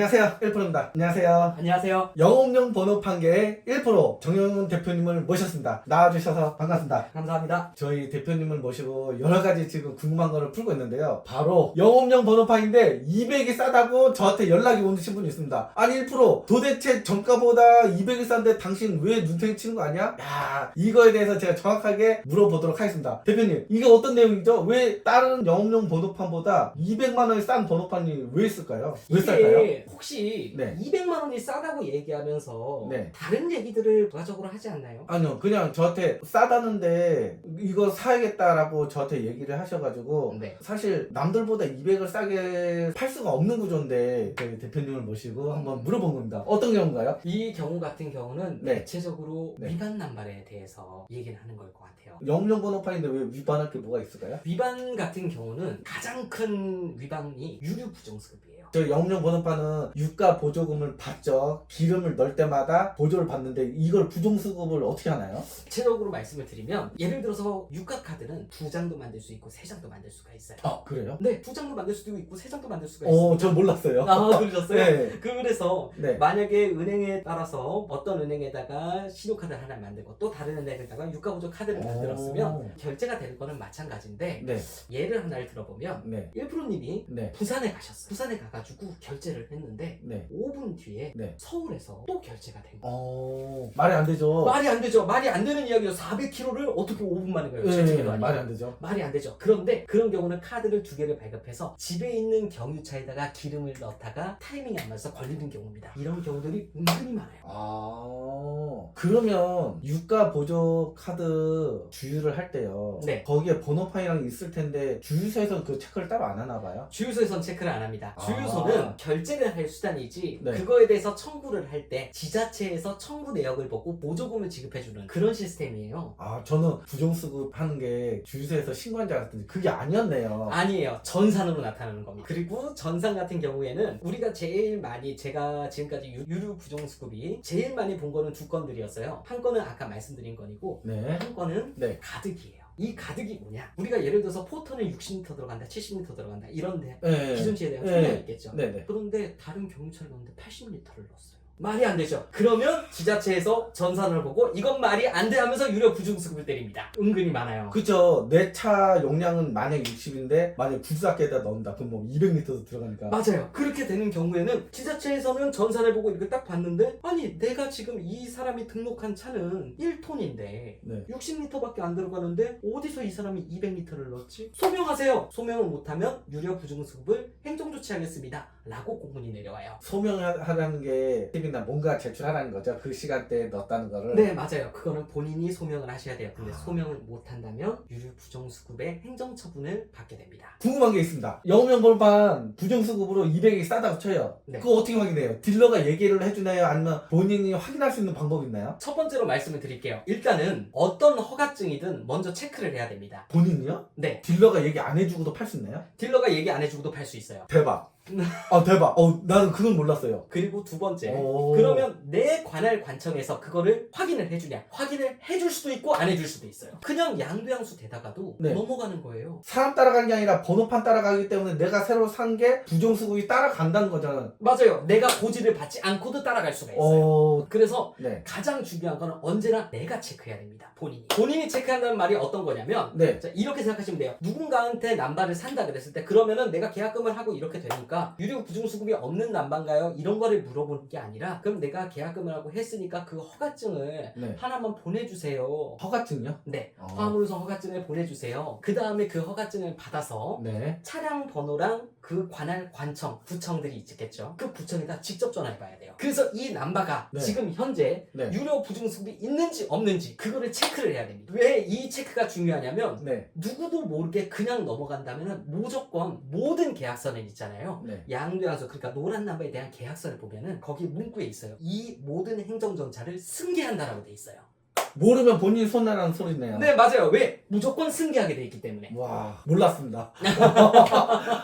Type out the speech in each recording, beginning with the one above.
안녕하세요. 1%입니다. 안녕하세요. 안녕하세요. 영업용 번호 판계 1% 정영훈 대표님을 모셨습니다. 나와주셔서 반갑습니다. 감사합니다. 저희 대표님을 모시고 여러 가지 지금 궁금한 거를 풀고 있는데요. 바로 영업용 번호판인데 200이 싸다고 저한테 연락이 오신 분이 있습니다. 아니 1% 도대체 정가보다 200이 싼데 당신 왜 눈탱이 치는 거 아니야? 야, 이거에 대해서 제가 정확하게 물어보도록 하겠습니다. 대표님, 이게 어떤 내용이죠? 왜 다른 영업용 번호판보다 200만 원이 싼 번호판이 왜 있을까요? 왜 쌀까요? 이게 혹시 네. 200만 원이 싸다고 얘기하면서 네. 다른 얘기들을 부가적으로 하지 않나요? 아니요, 그냥 저한테 싸다는데 이거 사야겠다라고 저한테 얘기를 하셔가지고 네. 사실 남들보다 200을 싸게 팔 수가 없는 구조인데 저희 대표님을 모시고 한번 물어본 겁니다. 어떤 경우인가요? 이 경우 같은 경우는 네. 대체적으로 네. 위반 남발에 대해서 얘기를 하는 걸 것 같아요. 영업용 번호판인데 왜 위반할 게 뭐가 있을까요? 위반 같은 경우는 가장 큰 위반이 유류 부정수급이에요. 저희 영업용 번호판은 유가 보조금을 받죠. 기름을 넣을 때마다 보조를 받는데 이걸 부정수급을 어떻게 하나요? 구체적으로 말씀을 드리면 예를 들어서 유가 카드는 2장도 만들 수 있고 3장도 만들 수가 있어요. 아, 그래요? 네, 2장도 만들 수도 있고 3장도 만들 수가 있어요. 저 몰랐어요. 아, 그러셨어요? 네. 그래서 네. 만약에 은행에 따라서 어떤 은행에다가 신용카드를 하나 만들고 또 다른 은행에다가 유가보조 카드를 만들었으면 결제가 되는 거는 마찬가지인데 네. 예를 하나를 들어보면 네. 1%님이 네. 부산에 가셨어요. 부산에 가가지고 결제를 했는데 네. 5분 뒤에 네. 서울에서 또 결제가 된 거예요. 말이 안 되죠. 말이 안 되죠. 말이 안 되는 이야기죠. 400km를 어떻게 5분 만에 가요? 네, 말이 안 되죠. 말이 안 되죠. 그런데 그런 경우는 카드를 2개를 발급해서 집에 있는 경유차에다가 기름을 넣다가 타이밍이 안 맞아서 걸리는 경우입니다. 이런 경우들이 은근히 많아요. 그러면 유가 보조 카드 주유를 할 때요. 네. 거기에 번호판이랑 있을 텐데 주유소에서는 그 체크를 따로 안 하나 봐요. 주유소에선 체크를 안 합니다. 주유소는 결제를 할 수단이지 네. 그거에 대해서 청구를 할 때 지자체에서 청구 내역을 보고 보조금을 지급해주는 그런 시스템이에요. 저는 부정수급 하는 게 주유소에서 신고한 줄 알았더니 그게 아니었네요. 아니에요. 전산으로 나타나는 겁니다. 그리고 전산 같은 경우에는 우리가 제일 많이 제가 지금까지 유류 부정수급이 제일 많이 본 거는 2건들이었어요. 한 건은 아까 말씀드린 건이고 네. 한 건은 네. 가득이에요. 이 가득이 뭐냐? 우리가 예를 들어서 포터는 60m 들어간다, 70m 들어간다 이런데 네. 기준치에 대한 네. 소명이 있겠죠. 네네. 그런데 다른 경유차를 넣는데 80m를 넣었어요. 말이 안 되죠. 그러면 지자체에서 전산을 보고 이건 말이 안 돼 하면서 유료 부정수급을 때립니다. 은근히 많아요. 그쵸. 내 차 용량은 만약 60인데 만약 굴삭기에다 넣는다. 그럼 뭐 200리터도 들어가니까. 맞아요. 그렇게 되는 경우에는 지자체에서는 전산을 보고 이렇게 딱 봤는데 아니 내가 지금 이 사람이 등록한 차는 1톤인데 네. 60리터밖에 안 들어가는데 어디서 이 사람이 200리터를 넣었지? 소명하세요. 소명을 못하면 유료 부정수급을 행정조치하겠습니다. 라고 공문이 내려와요. 소명하라는 게 팁이나 뭔가 제출하라는 거죠. 그 시간대에 넣었다는 거를. 네, 맞아요. 그거는 본인이 소명을 하셔야 돼요. 근데 아. 소명을 못한다면 유류 부정수급의 행정처분을 받게 됩니다. 궁금한 게 있습니다. 영업용 번호판 부정수급으로 200이 싸다고 쳐요. 네. 그거 어떻게 확인해요? 딜러가 얘기를 해주나요? 아니면 본인이 확인할 수 있는 방법이 있나요? 첫 번째로 말씀을 드릴게요. 일단은 어떤 허가증이든 먼저 체크를 해야 됩니다. 본인이요? 네, 딜러가 얘기 안 해주고도 팔 수 있나요? 딜러가 얘기 안 해주고도 팔 수 있어요. 대박. 대박. 나는 그건 몰랐어요. 그리고 두 번째, 오. 그러면 내 관할 관청에서 그거를 확인을 해주냐? 확인을 해줄 수도 있고 안 해줄 수도 있어요. 그냥 양도양수 되다가도 네. 넘어가는 거예요. 사람 따라가는 게 아니라 번호판 따라가기 때문에 내가 새로 산 게 부정수급이 따라간다는 거잖아요. 맞아요. 내가 고지를 받지 않고도 따라갈 수가 있어요. 그래서 네. 가장 중요한 거는 언제나 내가 체크해야 됩니다. 본인이 체크한다는 말이 어떤 거냐면 네. 자, 이렇게 생각하시면 돼요. 누군가한테 남바를 산다 그랬을 때 그러면은 내가 계약금을 하고 이렇게 되니까 유료 부정수급이 없는 남바인가요? 이런 거를 물어보는 게 아니라 그럼 내가 계약금을 하고 했으니까 그 허가증을 네. 하나만 보내주세요. 허가증요? 네. 어. 화물운송 허가증을 보내주세요. 그 다음에 그 허가증을 받아서 네. 차량 번호랑 그 관할 관청, 구청들이 있겠죠. 그 구청에다 직접 전화해봐야 돼요. 그래서 이 남바가 네. 지금 현재 네. 유료 부정수급이 있는지 없는지 그거를 체크를 해야 됩니다. 왜 이 체크가 중요하냐면 네. 누구도 모르게 그냥 넘어간다면 무조건 모든 계약서는 있잖아요. 네. 양도양수 그러니까 노란 남바에 대한 계약서를 보면은 거기 문구에 있어요. 이 모든 행정정차를 승계한다라고 돼 있어요. 모르면 본인 손해라는 소리네요. 네 맞아요. 왜? 무조건 승계하게 돼 있기 때문에. 와, 몰랐습니다.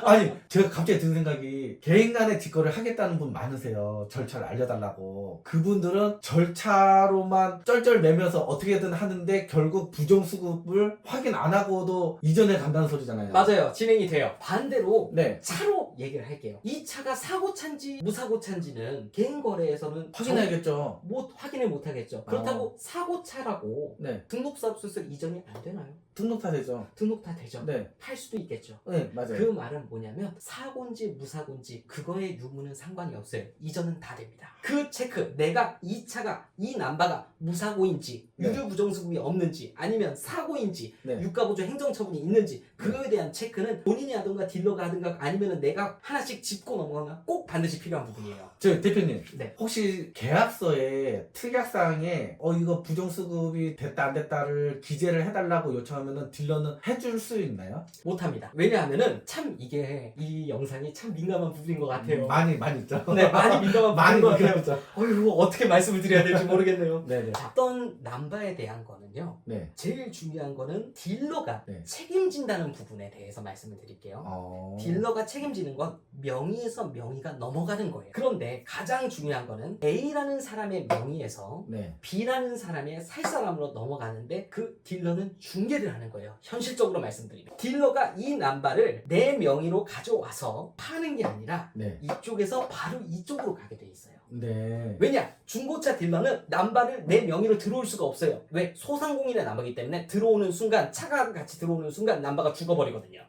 아니, 제가 갑자기 든 생각이 혹시 개인 간에 직거래를 하겠다는 분 많으세요. 절차를 알려달라고. 그분들은 절차로만 쩔쩔매면서 어떻게든 하는데 결국 부정수급을 확인 안 하고도 이전에 간다는 소리잖아요. 맞아요. 진행이 돼요. 반대로 네. 차로 얘기를 할게요. 이 차가 사고차인지 무사고차인지는 개인 거래에서는 확인해야겠죠. 확인을 못 하겠죠. 그렇다고 사고차라고 네. 등록사업소에서 이전이 안 되나요? 등록 다 되죠. 등록 다 되죠. 네. 할 수도 있겠죠. 네, 맞아요. 그 말은 뭐냐면 사고인지 무사고인지 그거의 유무는 상관이 없어요. 이전은 다 됩니다. 그 체크, 내가 이 차가 이 남바가 무사고인지 네. 유류 부정수급이 없는지 아니면 사고인지 네. 유가보조 행정처분이 있는지 그거에 대한 체크는 본인이 하든가 딜러가 하든가 아니면 내가 하나씩 짚고 넘어가면 꼭 반드시 필요한 부분이에요. 저 대표님, 네. 혹시 계약서에 특약사항에 이거 부정수급이 됐다 안 됐다를 기재를 해달라고 요청하면은 딜러는 해줄 수 있나요? 못합니다. 왜냐하면은 참 이게 이 영상이 참 민감한 부분인 것 같아요. 많이 있죠. 네, 많이 민감한 많이 부분인 것 같아요. 있죠. 이거 어떻게 말씀을 드려야 될지 모르겠네요. 네네. 어떤 남바에 대한 거는요. 네. 제일 중요한 거는 딜러가 네. 책임진다는 부분에 대해서 말씀을 드릴게요. 딜러가 책임지는 건 명의에서 명의가 넘어가는 거예요. 그런데 가장 중요한 거는 A라는 사람의 명의에서 네. B라는 사람의 살 사람으로 넘어가는데 그 딜러는 중개를 하는 거예요. 현실적으로 말씀드리면 딜러가 이 남바를 내 명의로 가져와서 파는 게 아니라 네. 이쪽에서 바로 이쪽으로 가게 돼 있어요. 네. 왜냐? 중고차 딜러는 남바를 내 명의로 들어올 수가 없어요. 왜? 소상공인의 남바이기 때문에 들어오는 순간 차가 같이 들어오는 순간 남바가 죽어버리거든요.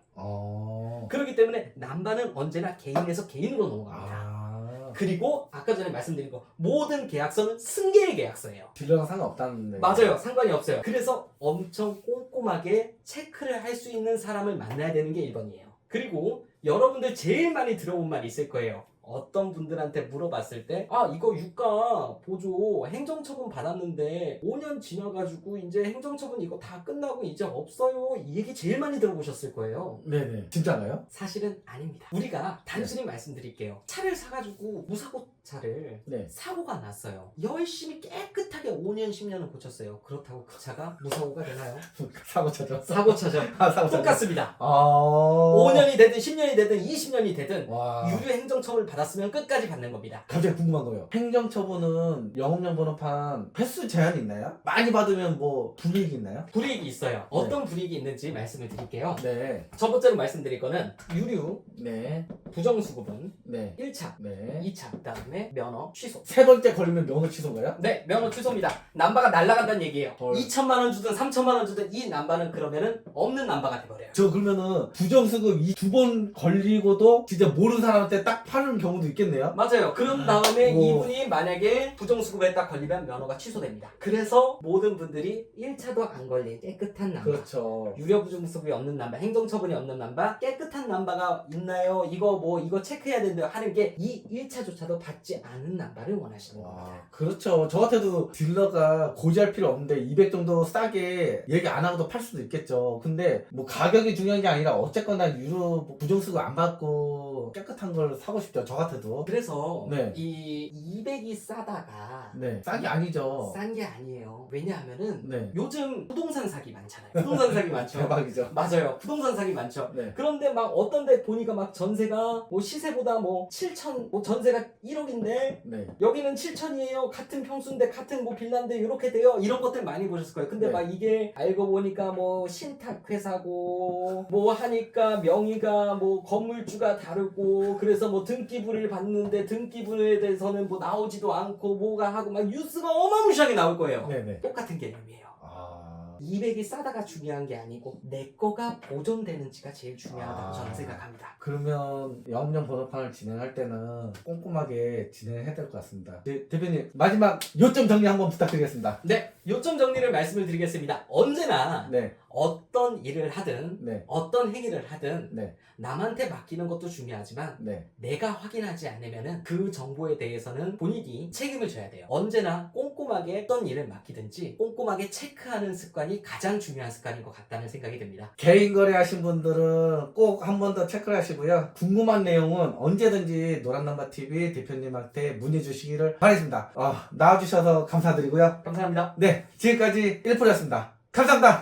그렇기 때문에 남바는 언제나 개인에서 개인으로 넘어갑니다. 그리고 아까 전에 말씀드린 거 모든 계약서는 승계의 계약서예요. 딜러랑 상관없다는. 맞아요. 상관이 없어요. 그래서 엄청 꼼꼼하게 체크를 할 수 있는 사람을 만나야 되는 게 1번이에요. 그리고 여러분들 제일 많이 들어본 말이 있을 거예요. 어떤 분들한테 물어봤을 때 이거 유가 보조 행정처분 받았는데 5년 지나가지고 이제 행정처분 이거 다 끝나고 이제 없어요. 이 얘기 제일 많이 들어보셨을 거예요. 네네. 진짜가요? 사실은 아닙니다. 우리가 단순히 말씀드릴게요. 차를 사가지고 무사고 차를 네. 사고가 났어요. 열심히 깨끗하게 5년 10년을 고쳤어요. 그렇다고 그 차가 무사고가 되나요? 사고차죠. 사고차죠. 사고차죠. 똑같습니다. 5년이 5년이 되든 10년이 되든 20년이 되든 와. 유류 행정처분을 받았으면 끝까지 받는 겁니다. 갑자기 궁금한 거예요. 행정처분은 영업용 번호판 횟수 제한이 있나요? 많이 받으면 뭐 불이익이 있나요? 불이익이 있어요. 어떤 불이익이 있는지 말씀을 드릴게요. 네. 첫 번째로 말씀드릴 거는 유류 네. 부정수급은 네. 1차, 네. 2차, 그다음에 면허 취소. 세 번째 걸리면 면허 취소인가요? 네, 면허 취소입니다. 남바가 날아간다는 얘기예요. 헐. 2천만 원 주든 3천만 원 주든 이 남바는 그러면은 없는 남바가 돼버려요. 저 그러면은 부정수급 이 2번 걸리고도 진짜 모르는 사람한테 딱 파는 경우도 있겠네요? 맞아요. 그런 다음에 오. 이분이 만약에 부정수급에 딱 걸리면 면허가 취소됩니다. 그래서 모든 분들이 1차도 안 걸린 깨끗한 남바, 그렇죠. 유료 부정수급이 없는 남바, 행정처분이 없는 남바, 깨끗한 남바가 있나요? 이거 체크해야 된다 하는 게 이 1차조차도 받지 않은 남바를 원하시는 겁니다. 와, 그렇죠. 저 같아도 딜러가 고지할 필요 없는데 200 정도 싸게 얘기 안 하고도 팔 수도 있겠죠. 근데 뭐 가격이 중요한 게 아니라 어쨌거나 유료 부정수급 안 받고 깨끗한 걸 사고 싶죠. 저 같아도. 그래서 네. 이 200이 싸다가 네. 싼 게 아니죠. 싼 게 아니에요. 왜냐하면은 네. 요즘 부동산 사기 많잖아요. 부동산 사기 많죠. 대박이죠. 맞아요. 부동산 사기 많죠. 네. 그런데 막 어떤 데 보니까 막 전세가 뭐 시세보다 뭐 7천, 뭐 전세가 1억인데 네. 여기는 7천이에요. 같은 평수인데 같은 뭐 빌라인데 이렇게 돼요. 이런 것들 많이 보셨을 거예요. 근데 네. 막 이게 알고 보니까 뭐 신탁회사고 뭐 하니까 명의가 뭐 건물주가 다르고 그래서 뭐 등기부를 받는데 등기부에 대해서는 뭐 나오지도 않고 뭐가 하고 막 뉴스가 어마무시하게 나올 거예요. 네네. 똑같은 개념이에요. 아. 200이 싸다가 중요한 게 아니고 내 거가 보존되는지가 제일 중요하다고 저는 생각합니다. 그러면 영업용 번호판을 진행할 때는 꼼꼼하게 진행해야 될 것 같습니다. 대표님 마지막 요점 정리 한번 부탁드리겠습니다. 네, 요점 정리를 말씀을 드리겠습니다. 언제나 네. 어떤 일을 하든 네. 어떤 행위를 하든 네. 남한테 맡기는 것도 중요하지만 네. 내가 확인하지 않으면은 그 정보에 대해서는 본인이 책임을 져야 돼요. 언제나 꼼꼼하게 어떤 일을 맡기든지 꼼꼼하게 체크하는 습관이 가장 중요한 습관인 것 같다는 생각이 듭니다. 개인 거래하신 분들은 꼭 한 번 더 체크를 하시고요. 궁금한 내용은 언제든지 노란남바TV 대표님한테 문의 주시기를 바라겠습니다. 나와주셔서 감사드리고요. 감사합니다. 네, 지금까지 1%였습니다. 감사합니다.